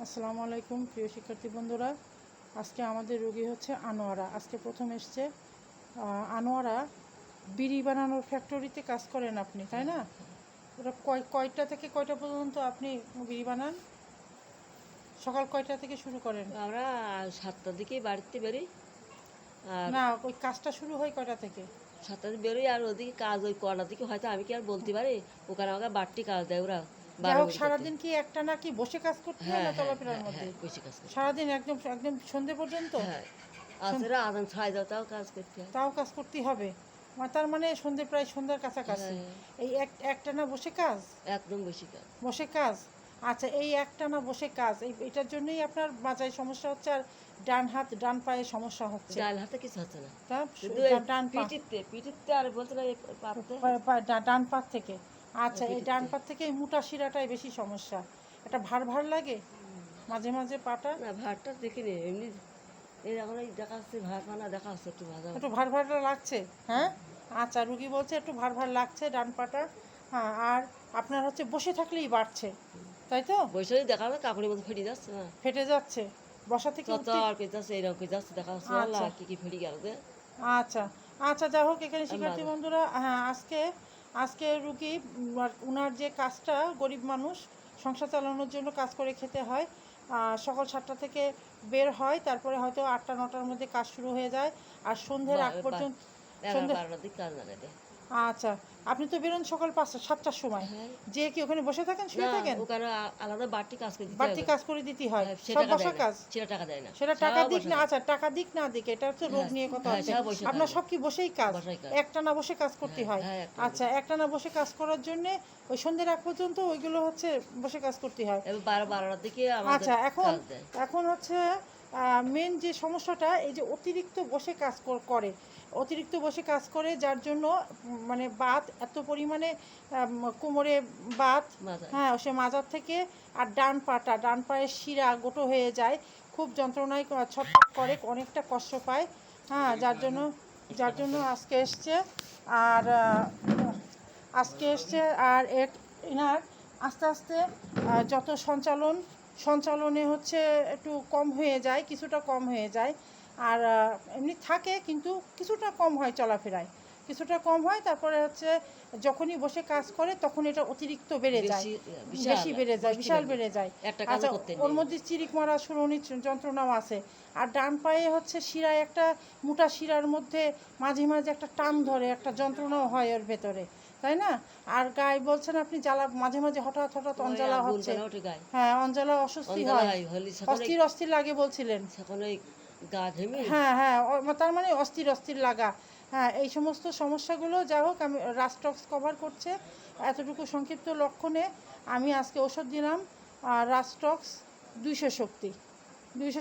আসসালামু আলাইকুম প্রিয় শিক্ষার্থী বন্ধুরা। আজকে আমাদের রোগী হচ্ছে আনোয়ারা। আজকে প্রথম এসছে আনোয়ারা। বিড়ি বানানোর ফ্যাক্টরিতে কাজ করেন আপনি, তাই না? ওটা কয়টা থেকে কয়টা পর্যন্ত আপনি বিড়ি বানান? সকাল কয়টা থেকে শুরু করেন? আমরা 7টার দিকেই বাড়িতে বেরোই। আর না, ওই কাজটা শুরু হয় কয়টা থেকে? 7টার দিকে বেরোই, আর ওদিকে কাজ ওই কটার দিকে হয়তো আমি কি আর বলতে পারি। ওখানে আমাকে বাড়তি কাজ দেয় ওরা। যাই হোক, সারাদিন কি একটা না কি বসে কাজ করতে হয় না চলাফেরার মধ্যে? বেশি কাজ করতে সারাদিন একদম একদম সন্ধে পর্যন্ত? হ্যাঁ, আসলে আদান ছাড়াই যাও তাও কাজ করতে হয়। তাও কাজ করতেই হবে। তার মানে সন্ধে, প্রায় সন্ধ্যার কাছাকাছি। এই একটানা বসে কাজ? একদম বেশি কাজ, বসে কাজ। আচ্ছা, এই একটানা বসে কাজ, এটার জন্যই আপনার মাজায় সমস্যা হচ্ছে, আর ডান হাত ডান পায়ে সমস্যা হচ্ছে? ডান হাতে কিছু হচ্ছে না, ডান পা, পিঠিতে আর বলতে না পাতে ডান পা থেকে। আচ্ছা, এই ডান পা থেকে এই মোটা শিরাটাই বেশি সমস্যা। এটা ভার ভার লাগে মাঝে মাঝে পাটা? না, ভাতটা দেখিনি এমনি। এই এখন এই দেখা যাচ্ছে ভাত মানা দেখা যাচ্ছে একটু ভাজা একটু ভার ভার লাগছে? হ্যাঁ। আচ্ছা, রুগী বলছে একটু ভার ভার লাগছে ডান পাটা। হ্যাঁ, আর আপনার হচ্ছে বসে থাকলেই বাড়ছে, তাই তো? বৈশাখী দেখা যাচ্ছে কাকুরের মতো ফেটে যাচ্ছে না, ফেটে যাচ্ছে বসা থেকে আর পেয়ে যাচ্ছে এইরকম যাচ্ছে দেখা যাচ্ছে। আল্লাহ কি ফেটে গেল যে। আচ্ছা আচ্ছা, যাই হোক, এখানে শিক্ষার্থী বন্ধুরা, হ্যাঁ, আজকে রুগী উনার যে কাজটা, গরিব মানুষ সংসার চালানোর জন্য কাজ করে খেতে হয়। সকাল 7টা থেকে বের হয়, তারপরে হয়তো 8টা-9টার মধ্যে কাজ শুরু হয়ে যায়, আর সন্ধ্যের আগ পর্যন্ত। 11-12টার দিকে কাজ না দেয়। আচ্ছা, আপনি তো বেরোন সকাল 5টা-7টার সময়। যে কি ওখানে বসে থাকেন, শুয়ে থাকেন? ওখানে আলাদা বাড়তি কাজ করে দিতে হয়। বাড়তি কাজ করে দিতে হয়, সব বসা কাজ। সেটা টাকা দেয় না, সেটা টাকা দিক না, আচ্ছা, টাকা দিক না দিক, এটা হচ্ছে রোগ নিয়ে কথা হচ্ছে। আপনার সব কি বসেই কাজ? একটানা বসে কাজ করতে হয়? আচ্ছা, একটানা বসে কাজ করার জন্য ওই সন্ধ্যের আগ পর্যন্ত ওইগুলো হচ্ছে বসে কাজ করতে হয়। 12টার দিকে। আচ্ছা, এখন হচ্ছে মেন যে সমস্যাটা, এই যে অতিরিক্ত বসে কাজ করে, অতিরিক্ত বসে কাজ করে, যার জন্য মানে বাত এত পরিমাণে, কোমরে বাত, হ্যাঁ, সে মাজার থেকে, আর ডান পায়ের শিরা গোটো হয়ে যায়, খুব যন্ত্রণায় ছটফট করে, অনেকটা কষ্ট পায়। হ্যাঁ, যার জন্য আজকে এসছে। আর এনার আস্তে আস্তে যত সঞ্চালনে হচ্ছে একটু কম হয়ে যায়, কিছুটা কম হয়ে যায়। আর এমনি থাকে, কিন্তু কিছুটা কম হয়, চলাফেরায় কিছুটা কম হয়। তারপরে হচ্ছে যখনই বসে কাজ করে তখন এটা অতিরিক্ত বেড়ে যায়, বেশি বেড়ে যায়, বিশাল বেড়ে যায়। আচ্ছা, ওর মধ্যে চিরিক মারা শুরুনির যন্ত্রণাও আছে। আর ডান পায়ে হচ্ছে শিরায়, একটা মোটা শিরার মধ্যে মাঝে মাঝে একটা টান ধরে, একটা যন্ত্রণাও হয় ওর ভেতরে, তাই না? আর গায়ে বলছেন আপনি জ্বালা, মাঝে মাঝে হঠাৎ হঠাৎ অঞ্জলা হচ্ছে। হ্যাঁ, অঞ্জলা অস্বস্তি হয়, অস্থির অস্থির লাগে বলছিলেন। হ্যাঁ হ্যাঁ, তার মানে অস্থির অস্থির লাগা। হ্যাঁ, এই সমস্ত সমস্যাগুলো, যাই হোক, আমি রাস্টক্স কভার করছে এতটুকু সংক্ষিপ্ত লক্ষণে। আমি আজকে ওষুধ দিলাম রাস্টক্স 200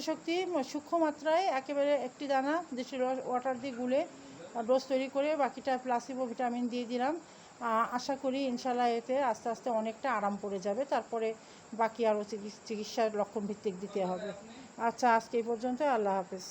শক্তি সূক্ষ্ম মাত্রায়, একেবারে একটি দানা দেশি ওয়াটার দিয়ে গুলে ডোজ তৈরি করে, বাকিটা প্লাসিবো ভিটামিন দিয়ে দিলাম। আশা করি ইনশাল্লাহ এতে আস্তে আস্তে অনেকটা আরাম পড়ে যাবে, তারপরে বাকি আরও চিকিৎসার লক্ষণ ভিত্তিক দিতে হবে। আচ্ছা, আজকে এই পর্যন্ত। আল্লাহ হাফেজ।